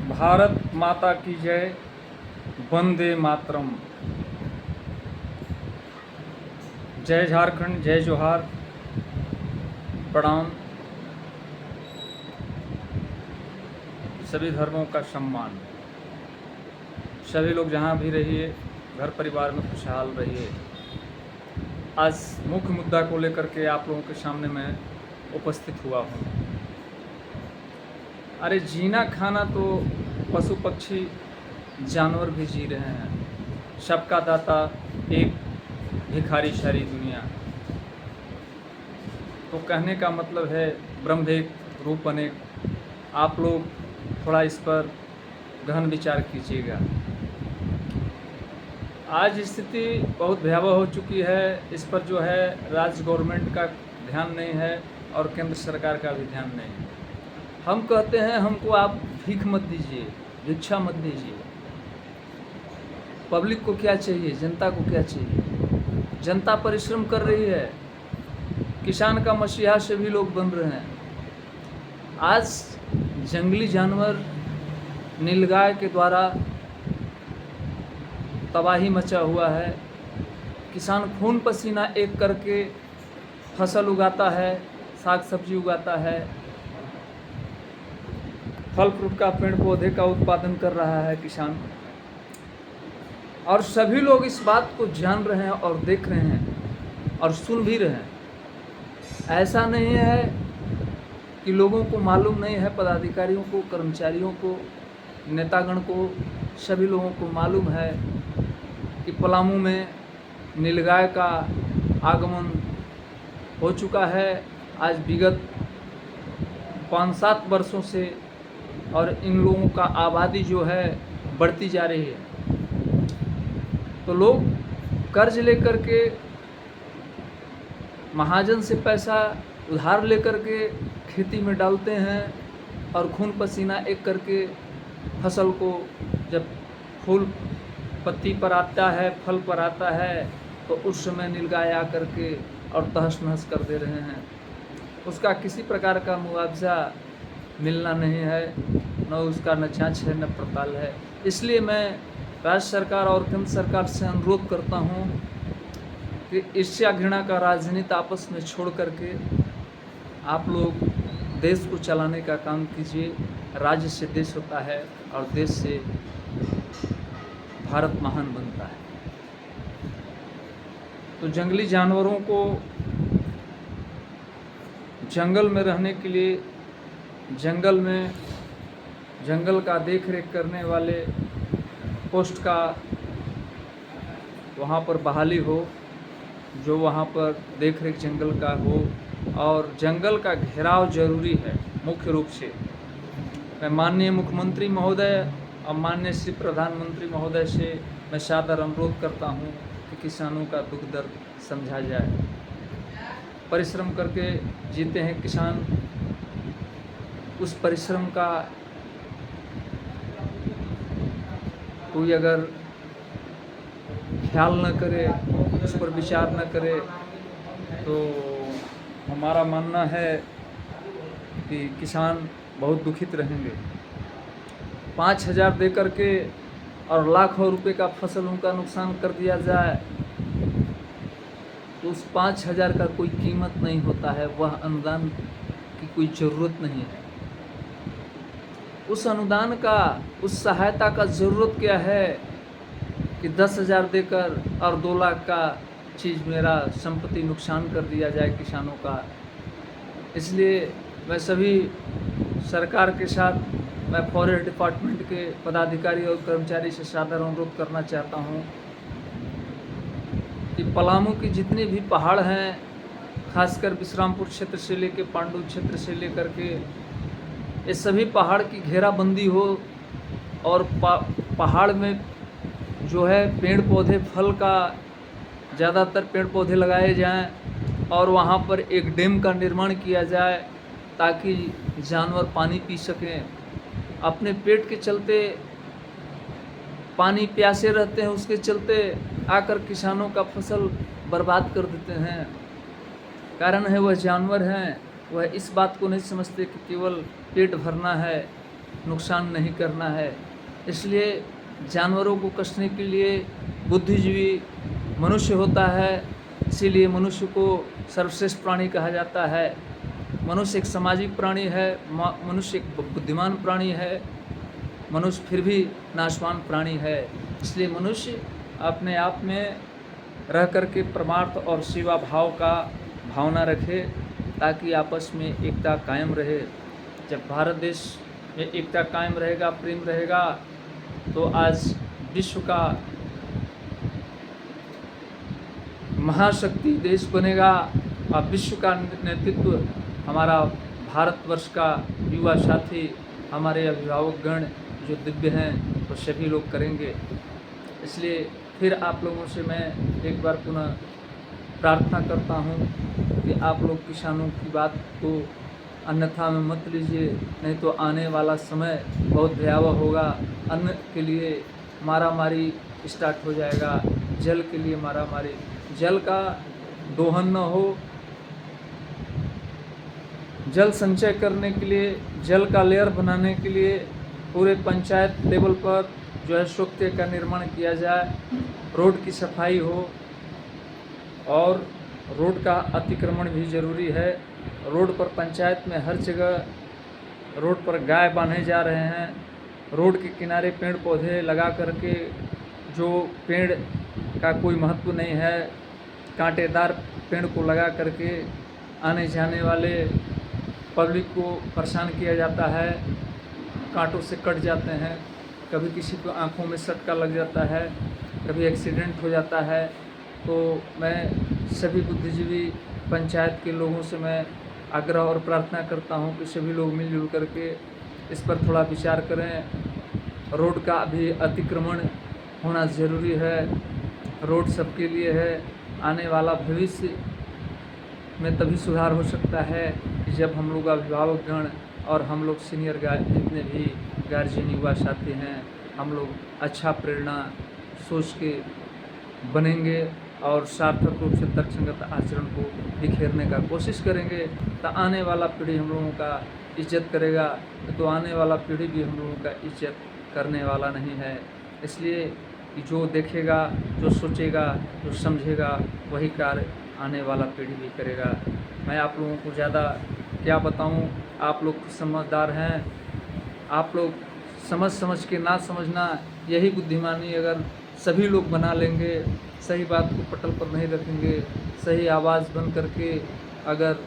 भारत माता की जय, वंदे मातरम। जय झारखंड, जय जोहार, प्रणाम। सभी धर्मों का सम्मान। सभी लोग जहाँ भी रहिए, घर परिवार में खुशहाल रहिए। आज मुख्य मुद्दा को लेकर के आप लोगों के सामने मैं उपस्थित हुआ हूँ। अरे जीना खाना तो पशु पक्षी जानवर भी जी रहे हैं। सबका दाता एक, भिखारी सारी दुनिया। तो कहने का मतलब है ब्रह्म एक, रूप अनेक। आप लोग थोड़ा इस पर गहन विचार कीजिएगा। आज स्थिति बहुत भयावह हो चुकी है। इस पर जो है राज्य गवर्नमेंट का ध्यान नहीं है और केंद्र सरकार का भी ध्यान नहीं है। हम कहते हैं हमको आप भीख मत दीजिए, भिक्षा मत दीजिए। पब्लिक को क्या चाहिए, जनता को क्या चाहिए? जनता परिश्रम कर रही है। किसान का मसीहा सभी लोग बन रहे हैं। आज जंगली जानवर नीलगाय के द्वारा तबाही मचा हुआ है। किसान खून पसीना एक करके फसल उगाता है, साग सब्जी उगाता है, फल फ्रूट का पेड़ पौधे का उत्पादन कर रहा है किसान। और सभी लोग इस बात को जान रहे हैं और देख रहे हैं और सुन भी रहे हैं। ऐसा नहीं है कि लोगों को मालूम नहीं है, पदाधिकारियों को, कर्मचारियों को, नेतागण को, सभी लोगों को मालूम है कि पलामू में नीलगाय का आगमन हो चुका है। आज विगत 5-7 वर्षों से, और इन लोगों का आबादी जो है बढ़ती जा रही है। तो लोग कर्ज लेकर के, महाजन से पैसा उधार लेकर के खेती में डालते हैं और खून पसीना एक करके फसल को जब फूल पत्ती पर आता है, फल पर आता है, तो उस समय नीलगाय आकर के और तहस नहस कर दे रहे हैं। उसका किसी प्रकार का मुआवजा मिलना नहीं है, न उसका न जांच है न पड़ताल है। इसलिए मैं राज्य सरकार और केंद्र सरकार से अनुरोध करता हूं कि ईर्ष्या घृणा का राजनीति आपस में छोड़ करके आप लोग देश को चलाने का काम कीजिए। राज्य से देश होता है और देश से भारत महान बनता है। तो जंगली जानवरों को जंगल में रहने के लिए, जंगल का देख रेख करने वाले पोस्ट का वहाँ पर बहाली हो, जो वहाँ पर देख रेख जंगल का हो। और जंगल का घेराव जरूरी है। मुख्य रूप से मैं माननीय मुख्यमंत्री महोदय और माननीय श्री प्रधानमंत्री महोदय से मैं सादर अनुरोध करता हूँ कि किसानों का दुख दर्द समझा जाए। परिश्रम करके जीते हैं किसान, उस परिश्रम का कोई अगर ख्याल न करे, उस पर विचार न करे, तो हमारा मानना है कि किसान बहुत दुखित रहेंगे। 5,000 दे करके और लाखों रुपए का फसल उनका नुकसान कर दिया जाए तो उस 5,000 का कोई कीमत नहीं होता है। वह अनुदान की कोई ज़रूरत नहीं है। उस अनुदान का, उस सहायता का ज़रूरत क्या है कि 10,000 देकर और 2 लाख का चीज़ मेरा संपत्ति नुकसान कर दिया जाए किसानों का। इसलिए मैं सभी सरकार के साथ, मैं फॉरेस्ट डिपार्टमेंट के पदाधिकारी और कर्मचारी से सादर अनुरोध करना चाहता हूँ कि पलामू की जितने भी पहाड़ हैं, खासकर विश्रामपुर क्षेत्र से लेकर पांडु क्षेत्र से लेकर के, ये सभी पहाड़ की घेराबंदी हो और पहाड़ में जो है पेड़ पौधे, फल का ज़्यादातर पेड़ पौधे लगाए जाएं और वहाँ पर एक डैम का निर्माण किया जाए ताकि जानवर पानी पी सकें। अपने पेट के चलते पानी प्यासे रहते हैं, उसके चलते आकर किसानों का फसल बर्बाद कर देते हैं। कारण है वह जानवर हैं, वह इस बात को नहीं समझते कि केवल पेट भरना है, नुकसान नहीं करना है। इसलिए जानवरों को कसने के लिए बुद्धिजीवी मनुष्य होता है, इसीलिए मनुष्य को सर्वश्रेष्ठ प्राणी कहा जाता है। मनुष्य एक सामाजिक प्राणी है, मनुष्य एक बुद्धिमान प्राणी है, मनुष्य फिर भी नाशवान प्राणी है। इसलिए मनुष्य अपने आप में रह कर के परमार्थ और सेवा भाव का भावना रखे, ताकि आपस में एकता कायम रहे। जब भारत देश में एकता कायम रहेगा, प्रेम रहेगा, तो आज विश्व का महाशक्ति देश बनेगा। और विश्व का नेतृत्व हमारा भारतवर्ष का युवा साथी, हमारे अभिभावकगण जो दिव्य हैं, तो सभी लोग करेंगे। इसलिए फिर आप लोगों से मैं एक बार पुनः प्रार्थना करता हूँ कि आप लोग किसानों की बात को अन्यथा में मत लीजिए, नहीं तो आने वाला समय बहुत भयावह होगा। अन्न के लिए मारामारी स्टार्ट हो जाएगा, जल के लिए मारामारी, जल का दोहन न हो। जल संचय करने के लिए, जल का लेयर बनाने के लिए पूरे पंचायत लेवल पर जो है शौचालय का निर्माण किया जाए, रोड की सफाई हो, और रोड का अतिक्रमण भी ज़रूरी है। रोड पर पंचायत में हर जगह रोड पर गाय बांधे जा रहे हैं, रोड के किनारे पेड़ पौधे लगा करके, जो पेड़ का कोई महत्व नहीं है, कांटेदार पेड़ को लगा करके आने जाने वाले पब्लिक को परेशान किया जाता है, कांटों से कट जाते हैं, कभी किसी को आँखों में सटका लग जाता है, कभी एक्सीडेंट हो जाता है। तो मैं सभी बुद्धिजीवी पंचायत के लोगों से मैं आग्रह और प्रार्थना करता हूं कि सभी लोग मिलजुल करके इस पर थोड़ा विचार करें। रोड का भी अतिक्रमण होना ज़रूरी है, रोड सबके लिए है। आने वाला भविष्य में तभी सुधार हो सकता है कि जब हम लोग अभिभावकगण और हम लोग सीनियर जितने भी गार्जियन युवा साथी हैं, हम लोग अच्छा प्रेरणा सोच के बनेंगे और सार्थक रूप से तर्कसंगत आचरण को बिखेरने का कोशिश करेंगे, तो आने वाला पीढ़ी हम लोगों का इज्जत करेगा, तो आने वाला पीढ़ी भी हम लोगों का इज्जत करने वाला नहीं है। इसलिए जो देखेगा, जो सोचेगा, जो समझेगा, वही कार्य आने वाला पीढ़ी भी करेगा। मैं आप लोगों को ज़्यादा क्या बताऊं, आप लोग समझदार हैं, आप लोग समझ के ना समझना, यही बुद्धिमानी अगर सभी लोग बना लेंगे, सही बात को पटल पर नहीं रखेंगे, सही आवाज़ बन करके अगर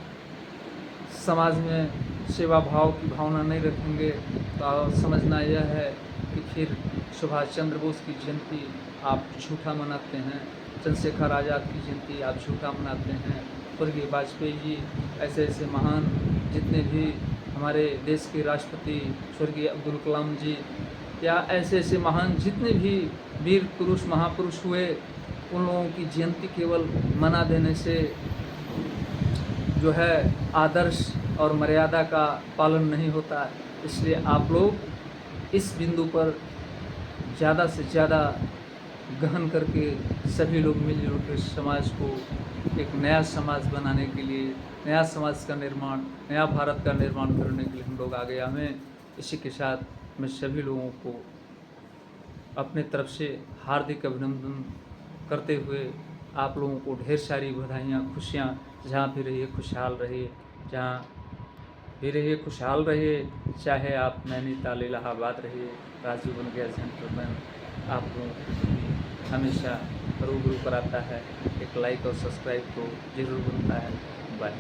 समाज में सेवा भाव की भावना नहीं रखेंगे, तो समझना यह है कि फिर सुभाष चंद्र बोस की जयंती आप झूठा मनाते हैं, चंद्रशेखर आज़ाद की जयंती आप झूठा मनाते हैं, स्वर्गीय वाजपेयी जी, ऐसे ऐसे महान जितने भी हमारे देश के राष्ट्रपति स्वर्गीय अब्दुल कलाम जी, या ऐसे ऐसे महान जितने भी वीर पुरुष महापुरुष हुए, उन लोगों की जयंती केवल मना देने से जो है आदर्श और मर्यादा का पालन नहीं होता। इसलिए आप लोग इस बिंदु पर ज़्यादा से ज़्यादा गहन करके सभी लोग मिलजुल कर समाज को एक नया समाज बनाने के लिए, नया समाज का निर्माण, नया भारत का निर्माण करने के लिए हम लोग आगे आए। इसी के साथ मैं सभी लोगों को अपने तरफ से हार्दिक अभिनंदन करते हुए आप लोगों को ढेर सारी बधाइयाँ, खुशियाँ, जहाँ भी रहिए खुशहाल रहिए, जहाँ भी रहिए खुशहाल रहिए, चाहे आप नैनीताल इलाहाबाद रहिए, राजू बन गया जेंटलमैन आप लोगों को हमेशा रूबरू कराता है। एक लाइक और सब्सक्राइब तो जरूर बनता है। बाय।